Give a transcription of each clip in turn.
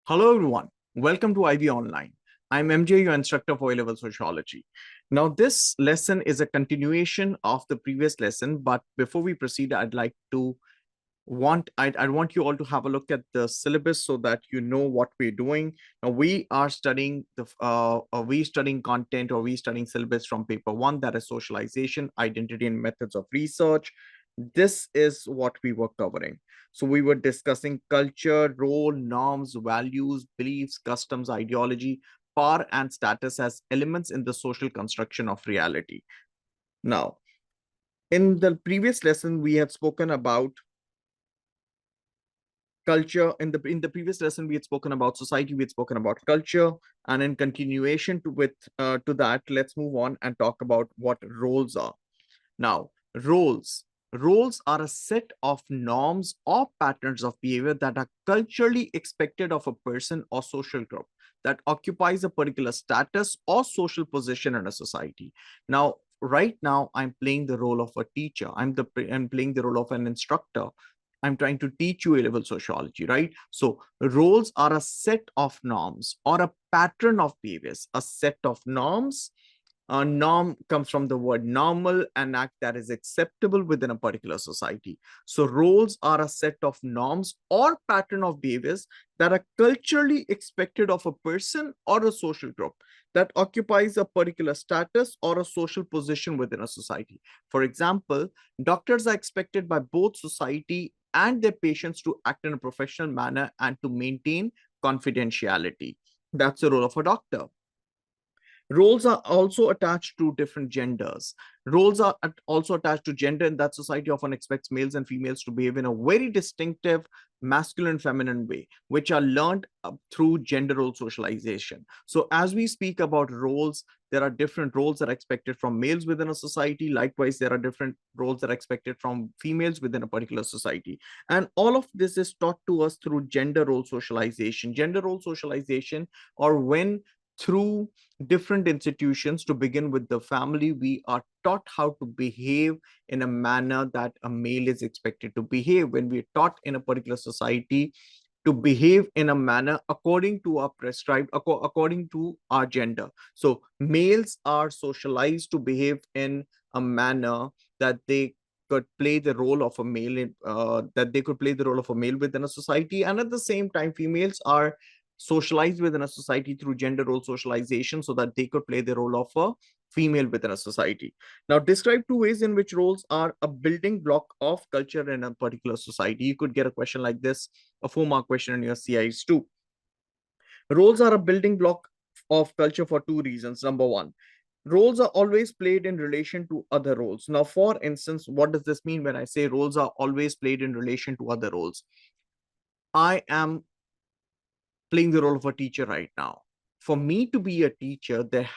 Hello, everyone. Welcome to IB Online. I'm MJ, your instructor for A-Level Sociology. Now, this lesson is a continuation of the previous lesson, but before we proceed, I'd want you all to have a look at the syllabus so that you know what we're doing. Now, we studying content, or we studying syllabus from paper one, that is socialization, identity, and methods of research. This is what we were covering. So we were discussing culture, role, norms, values, beliefs, customs, ideology, power, and status as elements in the social construction of reality. Now, in the previous lesson, we had spoken about culture. In the previous lesson, we had spoken about society, we had spoken about culture, and in continuation to that, let's move on and talk about what roles are. Now, roles are a set of norms or patterns of behavior that are culturally expected of a person or social group that occupies a particular status or social position in a society. Now, right now, I'm playing the role of a teacher. I'm playing the role of an instructor. I'm trying to teach you A-level sociology, right? So roles are a set of norms or a pattern of behaviors, a set of norms. A norm comes from the word normal, an act that is acceptable within a particular society. So roles are a set of norms or pattern of behaviors that are culturally expected of a person or a social group that occupies a particular status or a social position within a society. For example, doctors are expected by both society and their patients to act in a professional manner and to maintain confidentiality. That's the role of a doctor. Roles are also attached to different genders. Roles are also attached to gender, and that society often expects males and females to behave in a very distinctive masculine feminine way, which are learned through gender role socialization. So as we speak about roles, there are different roles that are expected from males within a society. Likewise, there are different roles that are expected from females within a particular society. And all of this is taught to us through gender role socialization. Gender role socialization, or when through different institutions, to begin with the family, we are taught how to behave in a manner that a male is expected to behave. When we're taught in a particular society to behave in a manner according to our prescribed, according to our gender. So males are socialized to behave in a manner that they could play the role of a male within a society, and at the same time females are socialized within a society through gender role socialization so that they could play the role of a female within a society. Now, describe two ways in which roles are a building block of culture in a particular society. You could get a question like this, a 4-mark question in your CIs too. Roles are a building block of culture for two reasons. Number one, roles are always played in relation to other roles. Now, for instance, what does this mean when I say roles are always played in relation to other roles? I am playing the role of a teacher right now. For me to be a teacher, this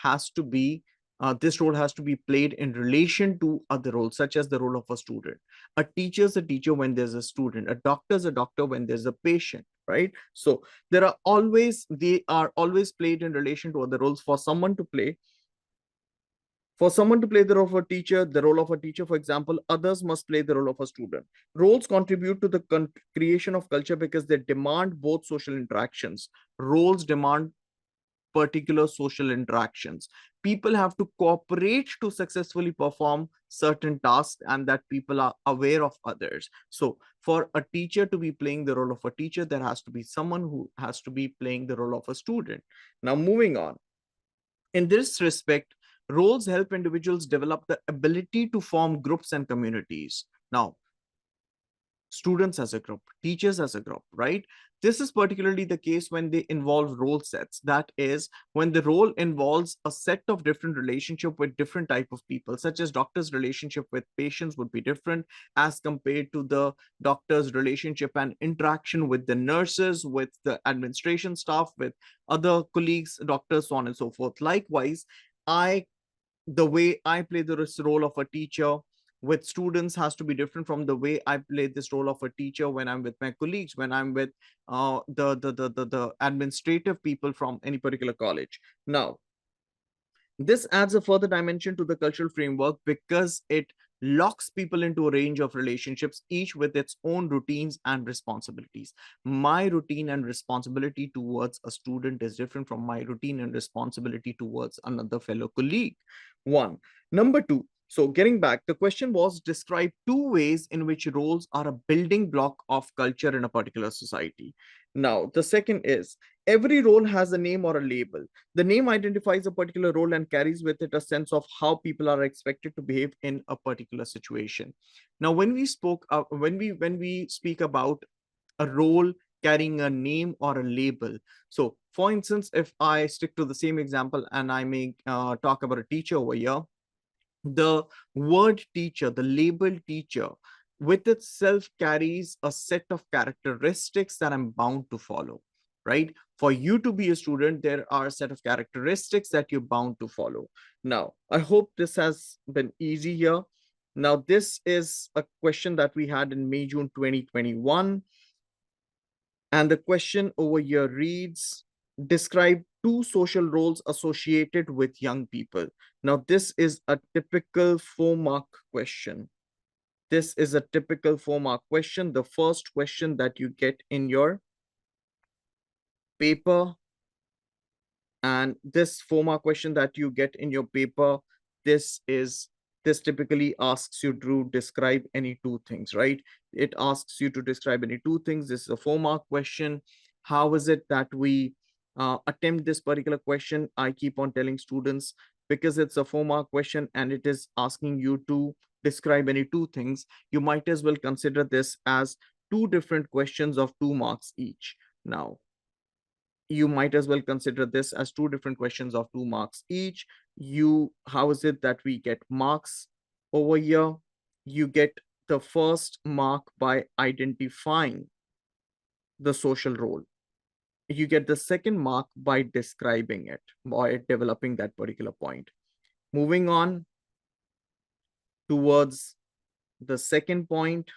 role has to be played in relation to other roles, such as the role of a student. A teacher is a teacher when there's a student. A doctor is a doctor when there's a patient, right? So they are always played in relation to other roles. For someone to play the role of a teacher, for example, others must play the role of a student. Roles contribute to the creation of culture because they demand both social interactions. Roles demand particular social interactions. People have to cooperate to successfully perform certain tasks, and that people are aware of others. So, for a teacher to be playing the role of a teacher, there has to be someone who has to be playing the role of a student. Now, moving on. In this respect, roles help individuals develop the ability to form groups and communities. Now, students as a group, teachers as a group, right? This is particularly the case when they involve role sets. That is, when the role involves a set of different relationship with different type of people, such as doctor's relationship with patients would be different as compared to the doctor's relationship and interaction with the nurses, with the administration staff, with other colleagues, doctors, so on and so forth. Likewise, I the way I play this role of a teacher with students has to be different from the way I play this role of a teacher when I'm with my colleagues, when I'm with the administrative people from any particular college. Now, this adds a further dimension to the cultural framework because it locks people into a range of relationships, each with its own routines and responsibilities. My routine and responsibility towards a student is different from my routine and responsibility towards another fellow colleague. One. Number two, so getting back, the question was describe two ways in which roles are a building block of culture in a particular society. Now, the second is every role has a name or a label. The name identifies a particular role and carries with it a sense of how people are expected to behave in a particular situation. Now, when we speak about a role carrying a name or a label. So, for instance, if I stick to the same example and I may talk about a teacher over here, the word teacher, the label teacher, with itself carries a set of characteristics that I'm bound to follow, right? For you to be a student, there are a set of characteristics that you're bound to follow. Now, I hope this has been easy here. Now, this is a question that we had in May, June 2021. And the question over here reads, describe two social roles associated with young people. Now, this is a typical 4-mark question. This is a typical 4-mark question. The first question that you get in your paper, and this 4-mark question that you get in your paper, this is this typically asks you to describe any two things, right? It asks you to describe any two things. This is a 4-mark question. How is it that we attempt this particular question? I keep on telling students, because it's a 4-mark question and it is asking you to describe any two things, you might as well consider this as two different questions of 2 marks each. Now, you might as well consider this as two different questions of 2 marks each. How is it that we get marks over here? You get the first mark by identifying the social role. You get the second mark by describing it, by developing that particular point. Moving on towards the second point,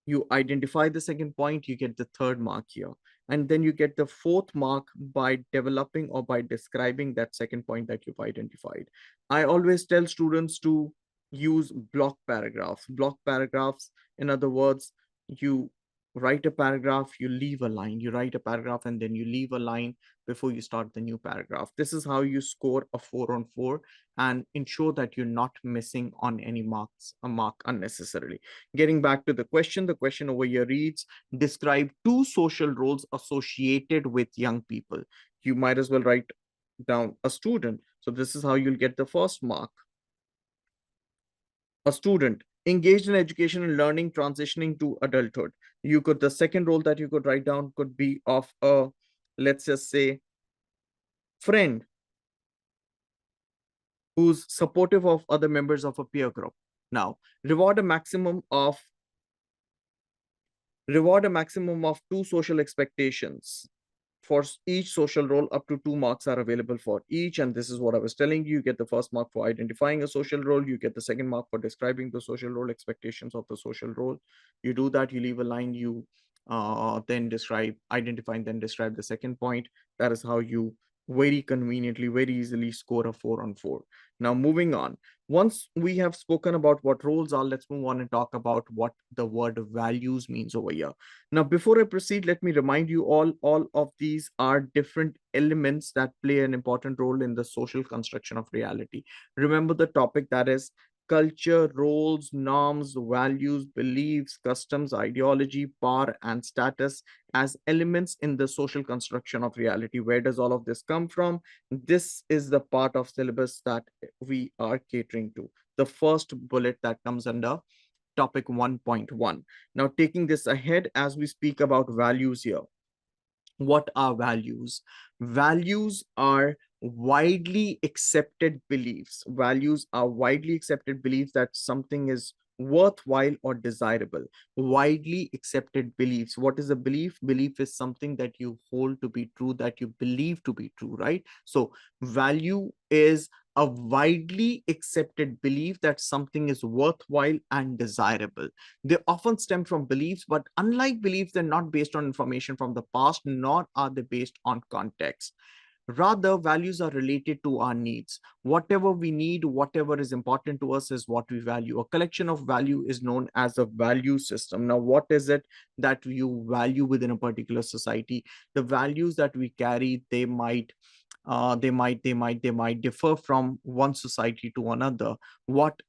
you identify the second point, you get the third mark here. And then you get the fourth mark by developing or by describing that second point that you've identified. I always tell students to use block paragraphs. Block paragraphs, in other words, you write a paragraph, you leave a line, you write a paragraph, and then you leave a line before you start the new paragraph. This is how you score a 4 on 4 and ensure that you're not missing on any marks, a mark unnecessarily. Getting back to the question over here reads, describe two social roles associated with young people. You might as well write down a student. So this is how you'll get the first mark. A student engaged in education and learning, transitioning to adulthood. The second role that you could write down could be of a, let's just say, friend who's supportive of other members of a peer group. Now, reward a maximum of 2 social expectations. For each social role, up to 2 marks are available for each. And this is what I was telling you. You get the first mark for identifying a social role. You get the second mark for describing the social role, expectations of the social role. You do that, you leave a line, you then identify and then describe the second point. That is how you very conveniently, very easily score a 4 on 4. Now, moving on. Once we have spoken about what roles are, let's move on and talk about what the word values means over here. Now, before I proceed, let me remind you all of these are different elements that play an important role in the social construction of reality. Remember the topic, that is culture, roles, norms, values, beliefs, customs, ideology, power, and status as elements in the social construction of reality. Where does all of this come from? This is the part of syllabus that we are catering to. The first bullet that comes under topic 1.1. Now, taking this ahead as we speak about values here. What are values? Values are widely accepted beliefs. Values are widely accepted beliefs that something is worthwhile or desirable. Widely accepted beliefs. What is a belief? Belief is something that you hold to be true, that you believe to be true, right? So value is a widely accepted belief that something is worthwhile and desirable. They often stem from beliefs, but unlike beliefs, they're not based on information from the past, nor are they based on context. Rather, values are related to our needs. Whatever we need, whatever is important to us is what we value. A collection of value is known as a value system. Now, what is it that you value within a particular society? The values that we carry, they might differ from one society to another. What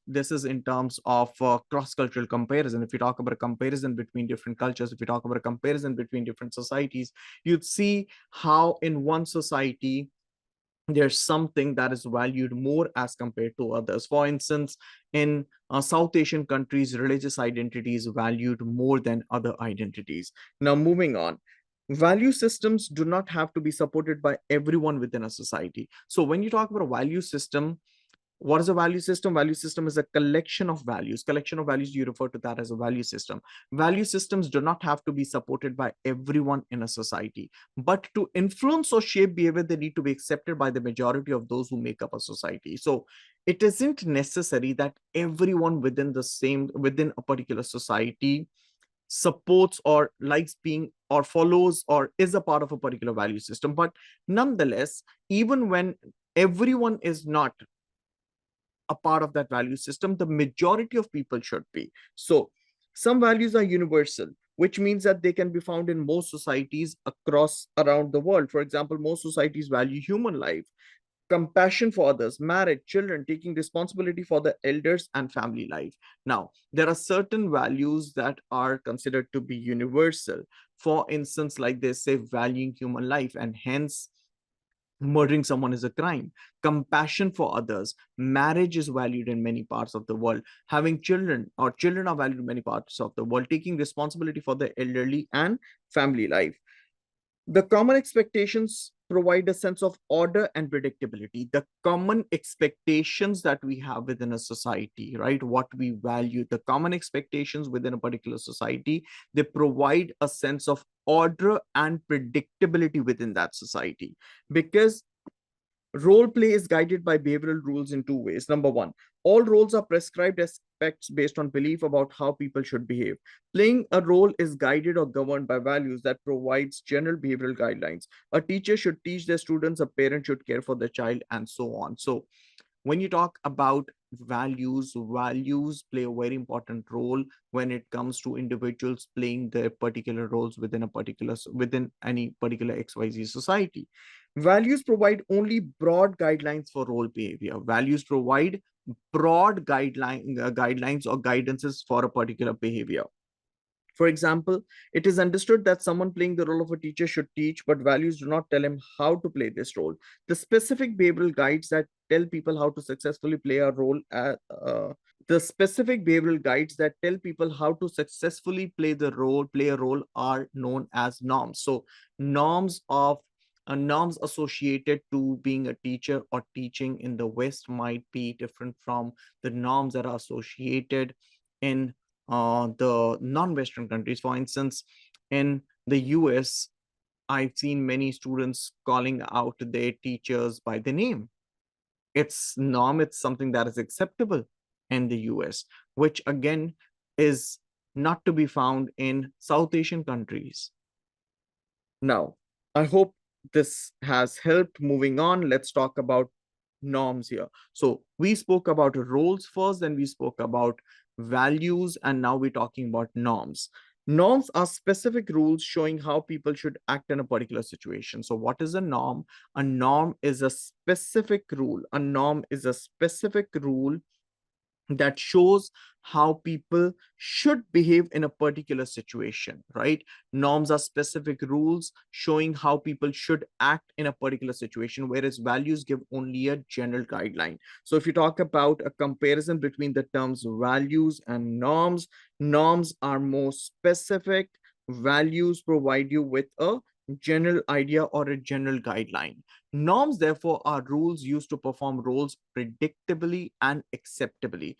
This is in terms of cross-cultural comparison. If you talk about a comparison between different cultures, if you talk about a comparison between different societies, you'd see how in one society there's something that is valued more as compared to others. For instance, in South Asian countries, religious identity is valued more than other identities. Now, moving on. Value systems do not have to be supported by everyone within a society. So, when you talk about a value system, what is a value system? Value system is a collection of values. Collection of values, you refer to that as a value system. Value systems do not have to be supported by everyone in a society, but to influence or shape behavior, they need to be accepted by the majority of those who make up a society. So it isn't necessary that everyone within a particular society supports or likes being or follows or is a part of a particular value system. But nonetheless, even when everyone is not a part of that value system, the majority of people should be. So, some values are universal, which means that they can be found in most societies across around the world. For example, most societies value human life, compassion for others, marriage, children, taking responsibility for the elders, and family life. Now, there are certain values that are considered to be universal. For instance, like they say, valuing human life, and hence murdering someone is a crime. Compassion for others, marriage is valued in many parts of the world. Having children or children are valued in many parts of the world. Taking responsibility for the elderly and family life. The common expectations provide a sense of order and predictability. The common expectations that we have within a society, right? What we value, the common expectations within a particular society, they provide a sense of order and predictability within that society. Because role play is guided by behavioral rules in two ways. Number one, all roles are prescribed aspects based on belief about how people should behave. Playing a role is guided or governed by values that provides general behavioral guidelines. A teacher should teach their students, a parent should care for the child, and so on. So when you talk about values, values play a very important role when it comes to individuals playing their particular roles within any particular XYZ society. Values provide only broad guidelines for role behavior. Values provide broad guidelines or guidances for a particular behavior. For example, it is understood that someone playing the role of a teacher should teach, but values do not tell him how to play this role. The specific behavioral guides that tell people how to successfully play a role the specific behavioral guides that tell people how to successfully play a role are known as norms. So norms of norms associated to being a teacher or teaching in the West might be different from the norms that are associated in the non-Western countries. For instance, in the US, I've seen many students calling out their teachers by the name. It's norm, it's something that is acceptable in the US, which again is not to be found in South Asian countries. Now, I hope this has helped. Moving on, let's talk about norms here. So we spoke about roles first, then we spoke about values, and now we're talking about norms. Norms are specific rules showing how people should act in a particular situation. So what is a norm? A norm is a specific rule. A norm is a specific rule that shows how people should behave in a particular situation, right? Norms are specific rules showing how people should act in a particular situation, whereas values give only a general guideline. So if you talk about a comparison between the terms values and norms, norms are more specific, values provide you with a general idea or a general guideline. Norms, therefore, are rules used to perform roles predictably and acceptably.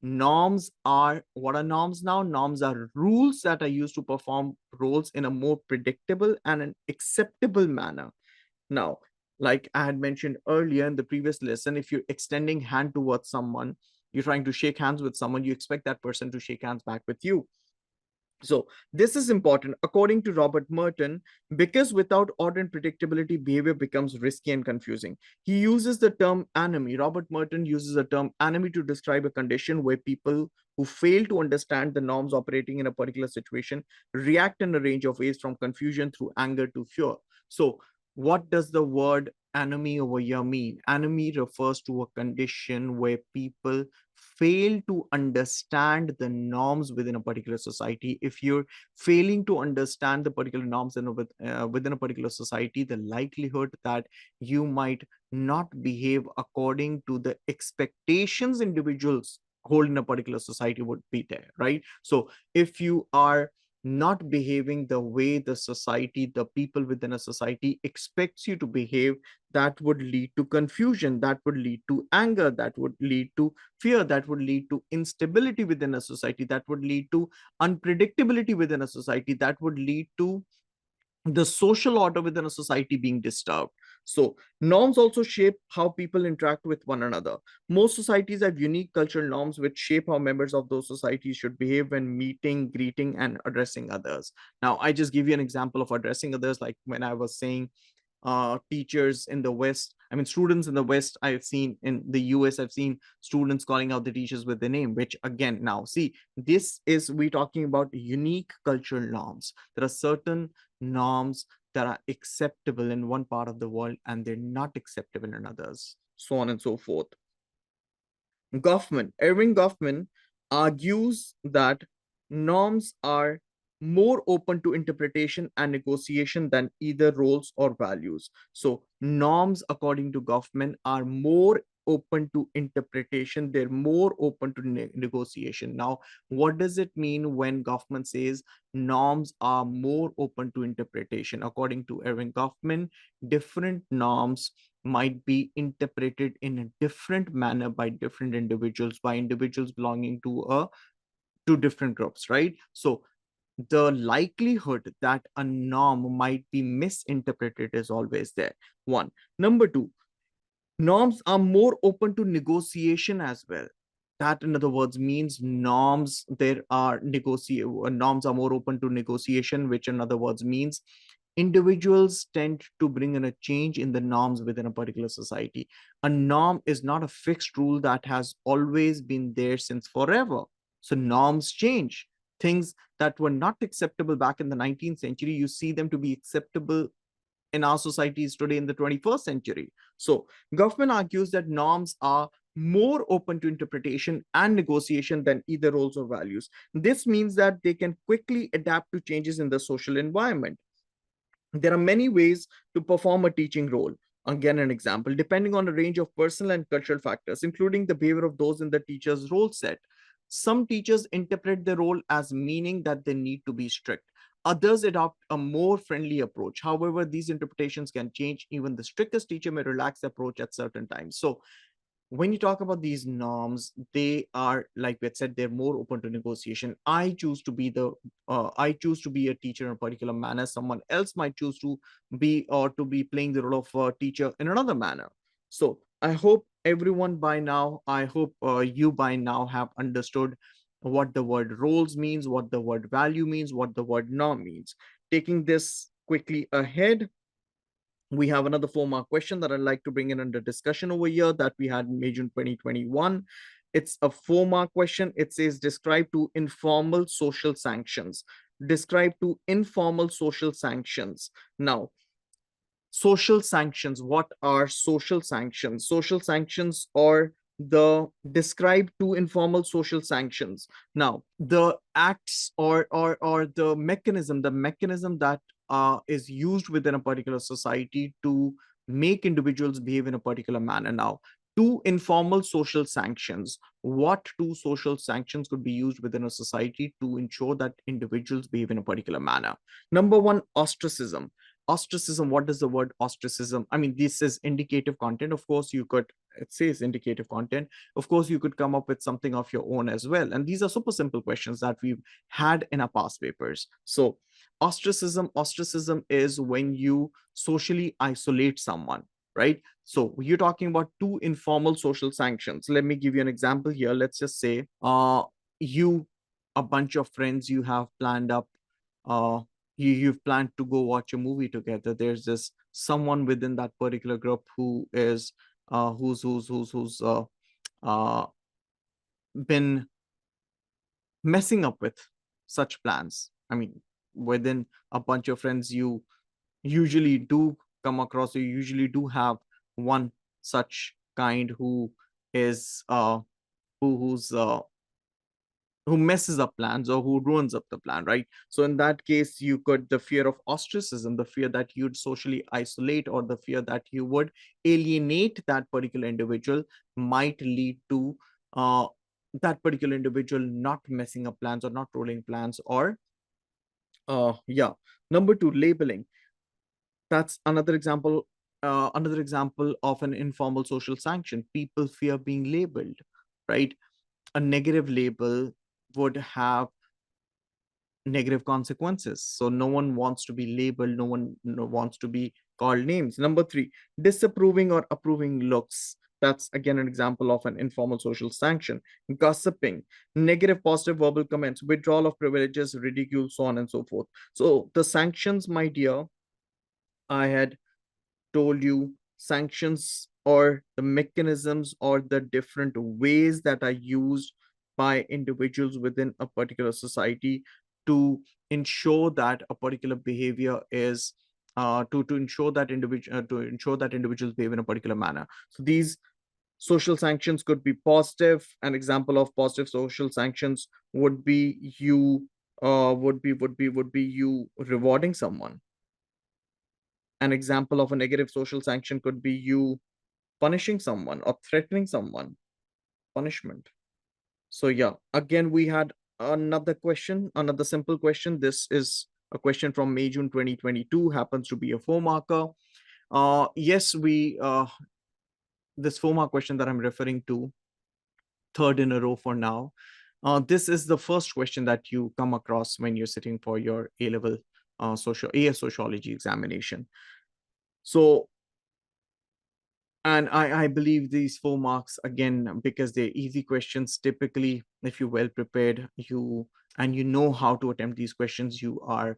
Norms are what are norms now? Norms are rules that are used to perform roles in a more predictable and an acceptable manner. Now, like I had mentioned earlier in the previous lesson, if you're extending hand towards someone, you're trying to shake hands with someone, you expect that person to shake hands back with you. So this is important. According to Robert Merton, because without order and predictability, behavior becomes risky and confusing. He uses the term anomie. Robert Merton uses the term anomie to describe a condition where people who fail to understand the norms operating in a particular situation react in a range of ways, from confusion through anger to fear. So what does the word anomie over here mean? Anomie refers to a condition where people fail to understand the norms within a particular society. If you're failing to understand the particular norms within a particular society, the likelihood that you might not behave according to the expectations individuals hold in a particular society would be there, right? So if you are not behaving the way the society, the people within a society expects you to behave, that would lead to confusion, that would lead to anger, that would lead to fear, that would lead to instability within a society, that would lead to unpredictability within a society, that would lead to the social order within a society being disturbed. So norms also shape how people interact with one another. Most societies have unique cultural norms which shape how members of those societies should behave when meeting, greeting, and addressing others. Now, I just give you an example of addressing others, like when I was saying teachers in the West, I mean, students in the West, I've seen in the US, I've seen students calling out the teachers with their name, which again, now see, this is, we talking about unique cultural norms. There are certain norms that are acceptable in one part of the world and they're not acceptable in others, so on and so forth. Erving Goffman argues that norms are more open to interpretation and negotiation than either roles or values. So norms, according to Goffman, are more open to interpretation. They're more open to negotiation. Now, what does it mean when Goffman says norms are more open to interpretation? According to Erving Goffman, different norms might be interpreted in a different manner by different individuals, by individuals belonging to different groups, right? So the likelihood that a norm might be misinterpreted is always there. One. Number two, norms are more open to negotiation as well. That, in other words, means norms are more open to negotiation, which in other words means individuals tend to bring in a change in the norms within a particular society. A norm is not a fixed rule that has always been there since forever. So norms change. Things that were not acceptable back in the 19th century, you see them to be acceptable in our societies today in the 21st century. So, Goffman argues that norms are more open to interpretation and negotiation than either roles or values. This means that they can quickly adapt to changes in the social environment. There are many ways to perform a teaching role. Again, an example, depending on a range of personal and cultural factors, including the behavior of those in the teacher's role set. Some teachers interpret the role as meaning that they need to be strict. Others adopt a more friendly approach. However, these interpretations can change. Even the strictest teacher may relax the approach at certain times. So, when you talk about these norms, they are, like we had said, they're more open to negotiation. I choose to be a teacher in a particular manner. Someone else might choose to be playing the role of a teacher in another manner. So I hope everyone by now, I hope you by now have understood what the word roles means, what the word value means, what the word norm means. Taking this quickly ahead, we have another 4-mark question that I'd like to bring in under discussion over here that we had in May June 2021. It's a 4-mark question. It says describe two informal social sanctions. Describe two informal social sanctions. Now, social sanctions. What are social sanctions? Social sanctions are the describe two informal social sanctions. Now, the acts or the mechanism that is used within a particular society to make individuals behave in a particular manner. Now, two informal social sanctions. What two social sanctions could be used within a society to ensure that individuals behave in a particular manner? Number one, ostracism. Ostracism, what does the word ostracism, I mean, this is indicative content. Of course, it says indicative content. Of course, you could come up with something of your own as well. And these are super simple questions that we've had in our past papers. So ostracism is when you socially isolate someone, right? So you're talking about two informal social sanctions. Let me give you an example here. Let's just say you a bunch of friends you have planned up, uh you've planned to go watch a movie together. There's this someone within that particular group who is who's uh been messing up with such plans. I mean, within a bunch of friends, you usually do come across, you usually do have one such kind who is who's who messes up plans or who ruins up the plan, right? So in that case, you could, the fear of ostracism, the fear that you'd socially isolate, or the fear that you would alienate that particular individual, might lead to uh, that particular individual not messing up plans or not rolling plans. Or yeah. Number two, labeling. That's another example of an informal social sanction. People fear being labeled, right? A negative label would have negative consequences. So no one wants to be labeled, no one wants to be called names. Number three, disapproving or approving looks. That's again an example of an informal social sanction. Gossiping, negative, positive verbal comments, withdrawal of privileges, ridicule, so on and so forth. So the sanctions, my dear, I had told you, sanctions or the mechanisms or the different ways that are used by individuals within a particular society to ensure that a particular behavior is to ensure that individuals behave in a particular manner. So these social sanctions could be positive. An example of positive social sanctions would be you would be you rewarding someone. An example of a negative social sanction could be you punishing someone or threatening someone. Punishment. So yeah, again, we had another question, another simple question. This is a question from May June 2022, happens to be a 4 marker. Yes, we this 4 mark question that I'm referring to, third in a row for now. This is the first question that you come across when you're sitting for your A level sociology examination. So, and I believe these 4 marks, again, because they're easy questions, typically, if you're well prepared, you know how to attempt these questions, you are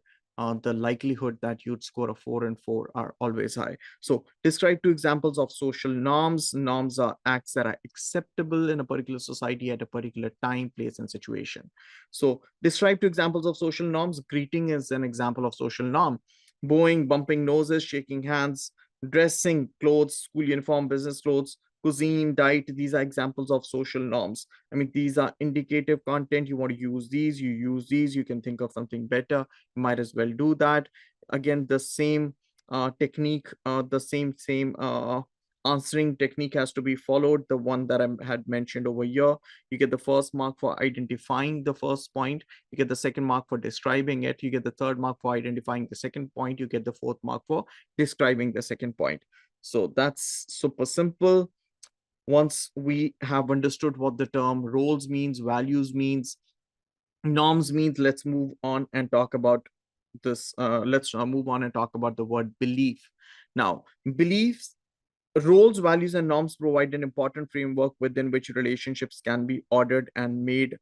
the likelihood that you'd score a 4 and 4 are always high. So describe two examples of social norms. Norms are acts that are acceptable in a particular society at a particular time, place, and situation. So describe two examples of social norms. Greeting is an example of social norm. Bowing, bumping noses, shaking hands, dressing, clothes, school uniform, business clothes, cuisine, diet, these are examples of social norms. I mean, these are indicative content. You want to use these, you use these. You can think of something better, you might as well do that. Again, the same technique, the same answering technique has to be followed, the one that I had mentioned over here. You get the first mark for identifying the first point, you get the second mark for describing it, you get the third mark for identifying the second point, you get the fourth mark for describing the second point. So that's super simple. Once we have understood what the term roles means, values means, norms means, let's move on and talk about this. Let's move on and talk about the word belief. Now, beliefs, roles, values, and norms provide an important framework within which relationships can be ordered and made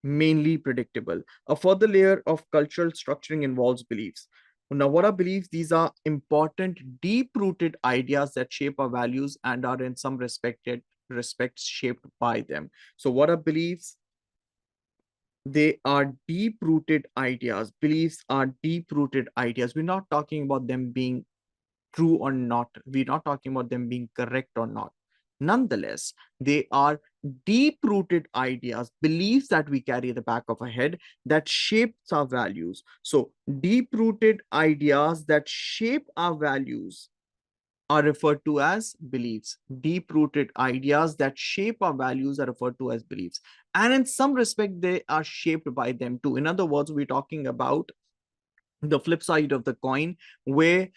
mainly predictable. A further layer of cultural structuring involves beliefs. Now, what are beliefs? These are important, deep-rooted ideas that shape our values and are in some respects shaped by them. So, what are beliefs? They are deep-rooted ideas. Beliefs are deep-rooted ideas. We're not talking about them being true or not. We're not talking about them being correct or not. Nonetheless, they are deep rooted ideas, beliefs that we carry at the back of our head that shapes our values. So, deep rooted ideas that shape our values are referred to as beliefs. Deep rooted ideas that shape our values are referred to as beliefs. And in some respect, they are shaped by them too. In other words, we're talking about the flip side of the coin, where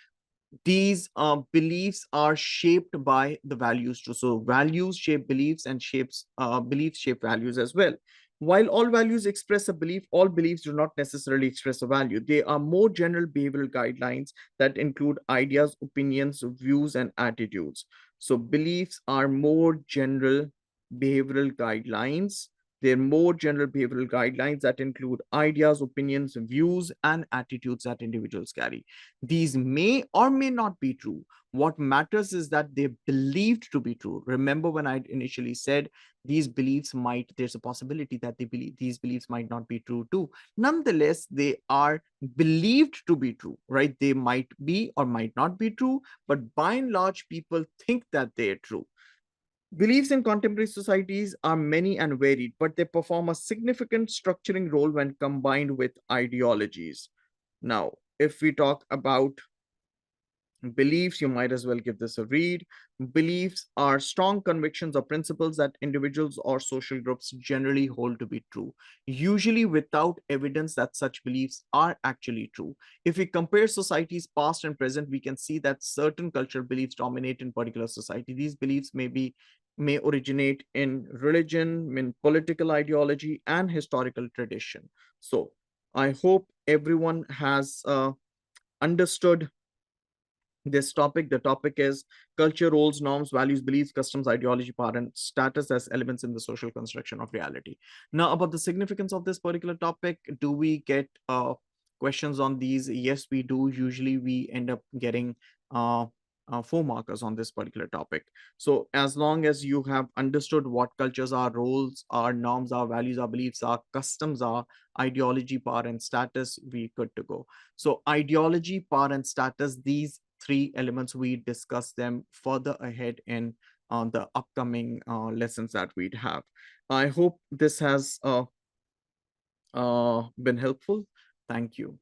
these beliefs are shaped by the values too. So values shape beliefs and beliefs shape values as well. While all values express a belief, all beliefs do not necessarily express a value. They are more general behavioral guidelines that include ideas, opinions, views, and attitudes. So beliefs are more general behavioral guidelines They're more general behavioral guidelines that include ideas, opinions, views, and attitudes that individuals carry. These may or may not be true. What matters is that they're believed to be true. Remember when I initially said these beliefs might, there's a possibility that they believe these beliefs might not be true too. Nonetheless, they are believed to be true, right? They might be or might not be true, but by and large, people think that they're true. Beliefs in contemporary societies are many and varied, but they perform a significant structuring role when combined with ideologies. Now, if we talk about beliefs, you might as well give this a read. Beliefs are strong convictions or principles that individuals or social groups generally hold to be true, usually without evidence that such beliefs are actually true. If we compare societies past and present, we can see that certain cultural beliefs dominate in particular society. These beliefs may originate in religion, in political ideology, and historical tradition. So I hope everyone has understood this topic. The topic is culture, roles, norms, values, beliefs, customs, ideology, power, and status as elements in the social construction of reality. Now, about the significance of this particular topic, do we get questions on these? Yes, we do. Usually, we end up getting 4 markers on this particular topic. So, as long as you have understood what cultures are, roles are, norms are, values are, beliefs are, customs are, ideology, power, and status, we good to go. So ideology, power, and status, these 3 elements, we discuss them further ahead in the upcoming lessons that we'd have. I hope this has been helpful. Thank you.